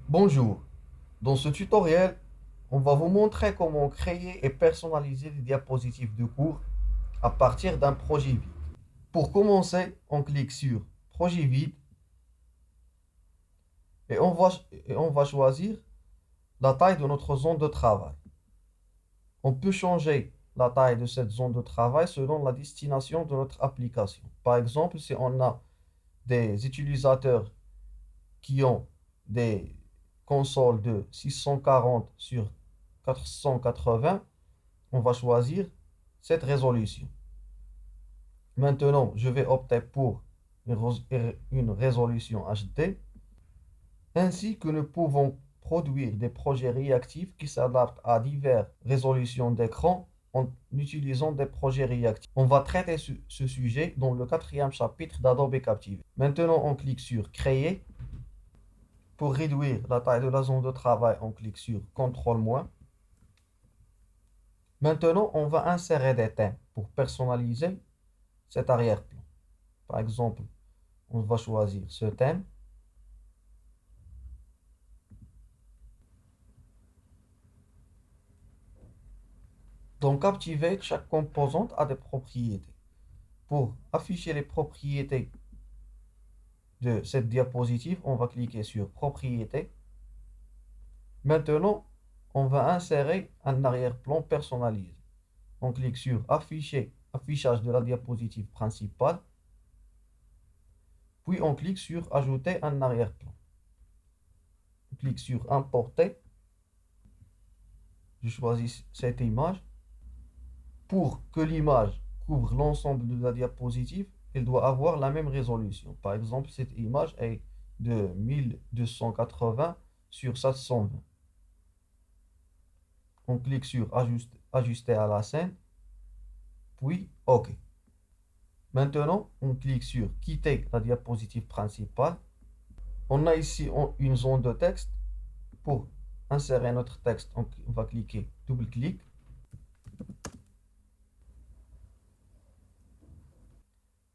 Bonjour, dans ce tutoriel, on va vous montrer comment créer et personnaliser des diapositives de cours à partir d'un projet vide. Pour commencer, on clique sur Projet vide et on va choisir la taille de notre zone de travail. On peut changer la taille de cette zone de travail selon la destination de notre application. Par exemple, si on a des utilisateurs qui ont des consoles de 640 sur 480, on va choisir cette résolution. Maintenant, je vais opter pour une résolution HD, ainsi que nous pouvons produire des projets réactifs qui s'adaptent à diverses résolutions d'écran en utilisant des projets réactifs. On va traiter ce sujet dans le quatrième chapitre d'Adobe Captivate. Maintenant, on clique sur Créer. Pour réduire la taille de la zone de travail, on clique sur CTRL-. Maintenant, on va insérer des thèmes pour personnaliser cet arrière-plan. Par exemple, on va choisir ce thème. Dans Captivate, chaque composante a des propriétés. Pour afficher les propriétés de cette diapositive, on va cliquer sur Propriétés. Maintenant, on va insérer un arrière-plan personnalisé. On clique sur Affichage de la diapositive principale. Puis on clique sur Ajouter un arrière-plan. On clique sur Importer. Je choisis cette image. Pour que l'image couvre l'ensemble de la diapositive, elle doit avoir la même résolution. Par exemple, cette image est de 1280 sur 720. On clique sur Ajuster à la scène, puis OK. Maintenant, on clique sur Quitter la diapositive principale. On a ici une zone de texte. Pour insérer notre texte, on va cliquer double-clic.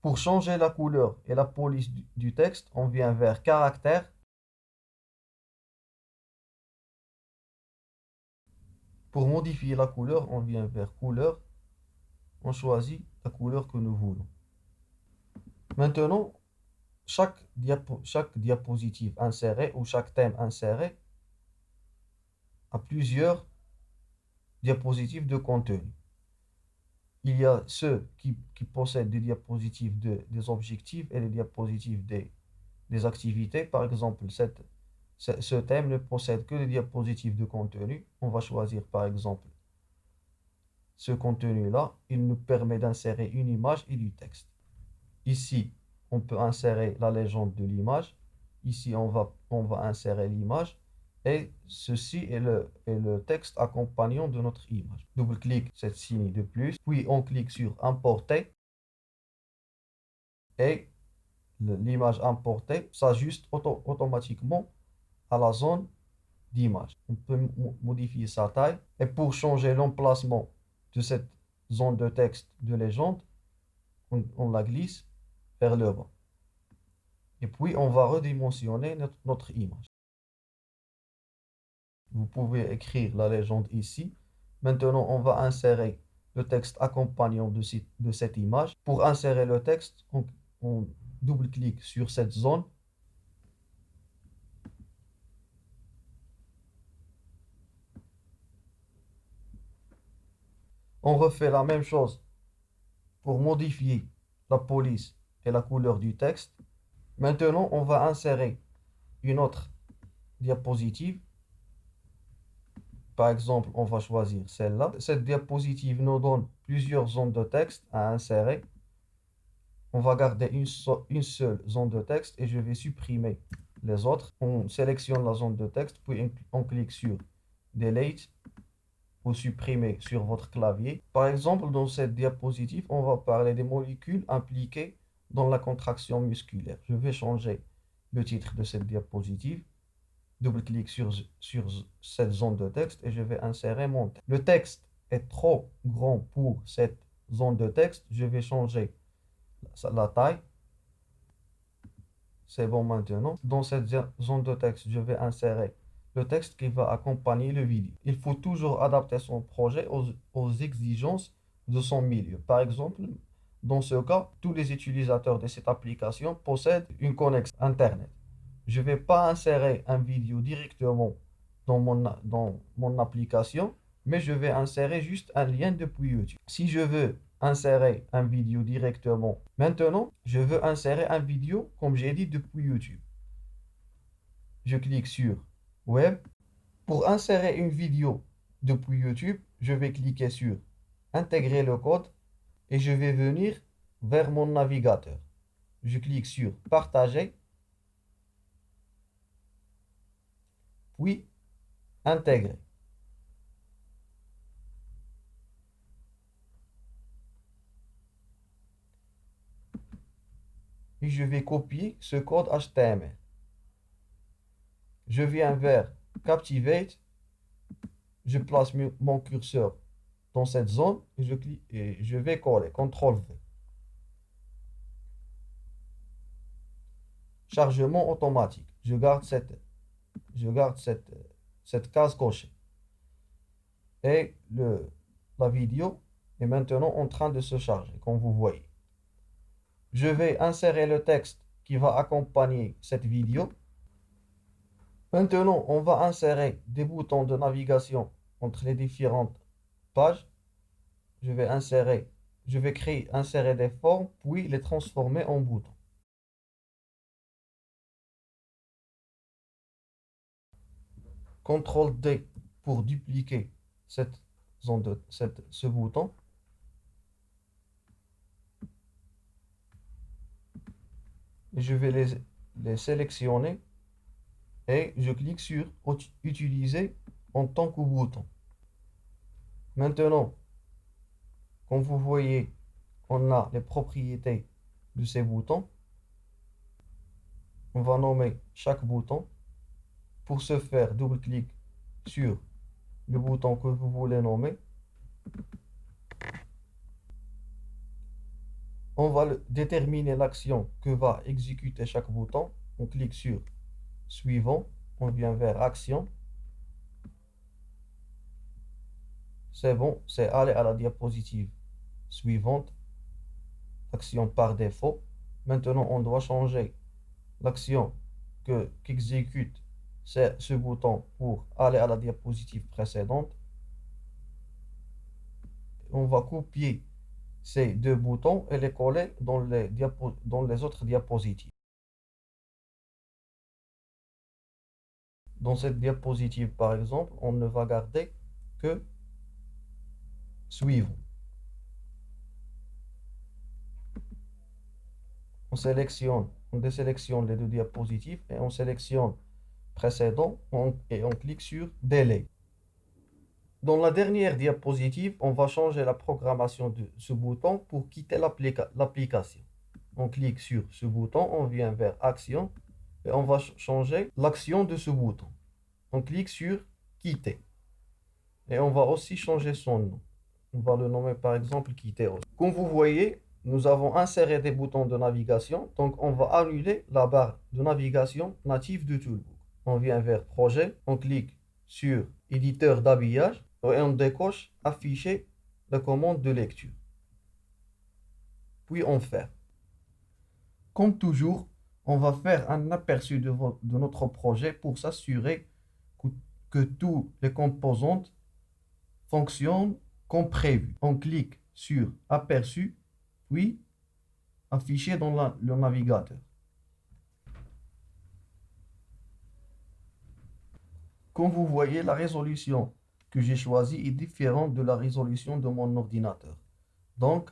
Pour changer la couleur et la police du texte, on vient vers Caractère. Pour modifier la couleur, on vient vers Couleur. On choisit la couleur que nous voulons. Maintenant, chaque diapositive insérée ou chaque thème inséré a plusieurs diapositives de contenu. Il y a ceux qui possèdent des diapositives des objectifs et des diapositives des activités. Par exemple, ce thème ne possède que des diapositives de contenu. On va choisir par exemple ce contenu-là. Il nous permet d'insérer une image et du texte. Ici, on peut insérer la légende de l'image. Ici, on va insérer l'image. Et ceci est le texte accompagnant de notre image. Double-clic cette signe de plus. Puis, on clique sur Importer. Et l'image importée s'ajuste automatiquement à la zone d'image. On peut modifier sa taille. Et pour changer l'emplacement de cette zone de texte de légende, on la glisse vers le bas. Et puis, on va redimensionner notre image. Vous pouvez écrire la légende ici. Maintenant, on va insérer le texte accompagnant de cette image. Pour insérer le texte, on double-clique sur cette zone. On refait la même chose pour modifier la police et la couleur du texte. Maintenant, on va insérer une autre diapositive. Par exemple, on va choisir celle-là. Cette diapositive nous donne plusieurs zones de texte à insérer. On va garder une seule zone de texte et je vais supprimer les autres. On sélectionne la zone de texte, puis on clique sur Delete ou supprimer sur votre clavier. Par exemple, dans cette diapositive, on va parler des molécules impliquées dans la contraction musculaire. Je vais changer le titre de cette diapositive. Double-clic sur cette zone de texte et je vais insérer mon texte. Le texte est trop grand pour cette zone de texte. Je vais changer la taille. C'est bon maintenant. Dans cette zone de texte, je vais insérer le texte qui va accompagner le vidéo. Il faut toujours adapter son projet aux exigences de son milieu. Par exemple, dans ce cas, tous les utilisateurs de cette application possèdent une connexion Internet. Je ne vais pas insérer une vidéo directement dans mon application, mais je vais insérer juste un lien depuis YouTube. Si je veux insérer une vidéo directement, maintenant, je veux insérer une vidéo, comme j'ai dit, depuis YouTube. Je clique sur Web. Pour insérer une vidéo depuis YouTube, je vais cliquer sur Intégrer le code et je vais venir vers mon navigateur. Je clique sur Partager, puis Intégrer. Et je vais copier ce code HTML. Je viens vers Captivate, je place mon curseur dans cette zone et je clique et je vais coller, CTRL V. Chargement automatique. Je garde cette case cochée. Et la vidéo est maintenant en train de se charger, comme vous voyez. Je vais insérer le texte qui va accompagner cette vidéo. Maintenant, on va insérer des boutons de navigation entre les différentes pages. Je vais insérer des formes, puis les transformer en boutons. CTRL D pour dupliquer ce bouton. Et je vais les sélectionner et je clique sur Utiliser en tant que bouton. Maintenant, comme vous voyez, on a les propriétés de ces boutons. On va nommer chaque bouton. Pour ce faire, double-clic sur le bouton que vous voulez nommer. On va déterminer l'action que va exécuter chaque bouton. On clique sur Suivant. On vient vers Action. C'est bon, c'est aller à la diapositive suivante. Action par défaut. Maintenant, on doit changer l'action qu'exécute ce bouton pour aller à la diapositive précédente. On va copier ces deux boutons et les coller dans les autres diapositives. Dans cette diapositive, par exemple, on ne va garder que Suivant. On désélectionne les deux diapositives et on sélectionne Précédent et on clique sur Délai. Dans la dernière diapositive, on va changer la programmation de ce bouton pour quitter l'application. On clique sur ce bouton, on vient vers Action et on va changer l'action de ce bouton. On clique sur Quitter. Et on va aussi changer son nom. On va le nommer par exemple Quitter. Comme vous voyez, nous avons inséré des boutons de navigation. Donc on va annuler la barre de navigation native de Toolbook. On vient vers Projet, on clique sur Éditeur d'habillage et on décoche Afficher la commande de lecture. Puis on ferme. Comme toujours, on va faire un aperçu de notre projet pour s'assurer que toutes les composantes fonctionnent comme prévu. On clique sur Aperçu, puis Afficher dans le navigateur. Comme vous voyez, la résolution que j'ai choisie est différente de la résolution de mon ordinateur. Donc,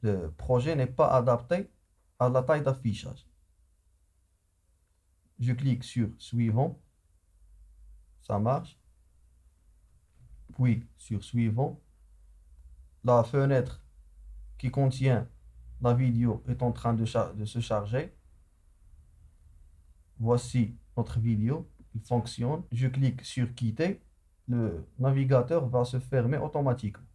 le projet n'est pas adapté à la taille d'affichage. Je clique sur Suivant. Ça marche. Puis sur Suivant. La fenêtre qui contient la vidéo est en train de se charger. Voici notre vidéo. Il fonctionne. Je clique sur Quitter. Le navigateur va se fermer automatiquement.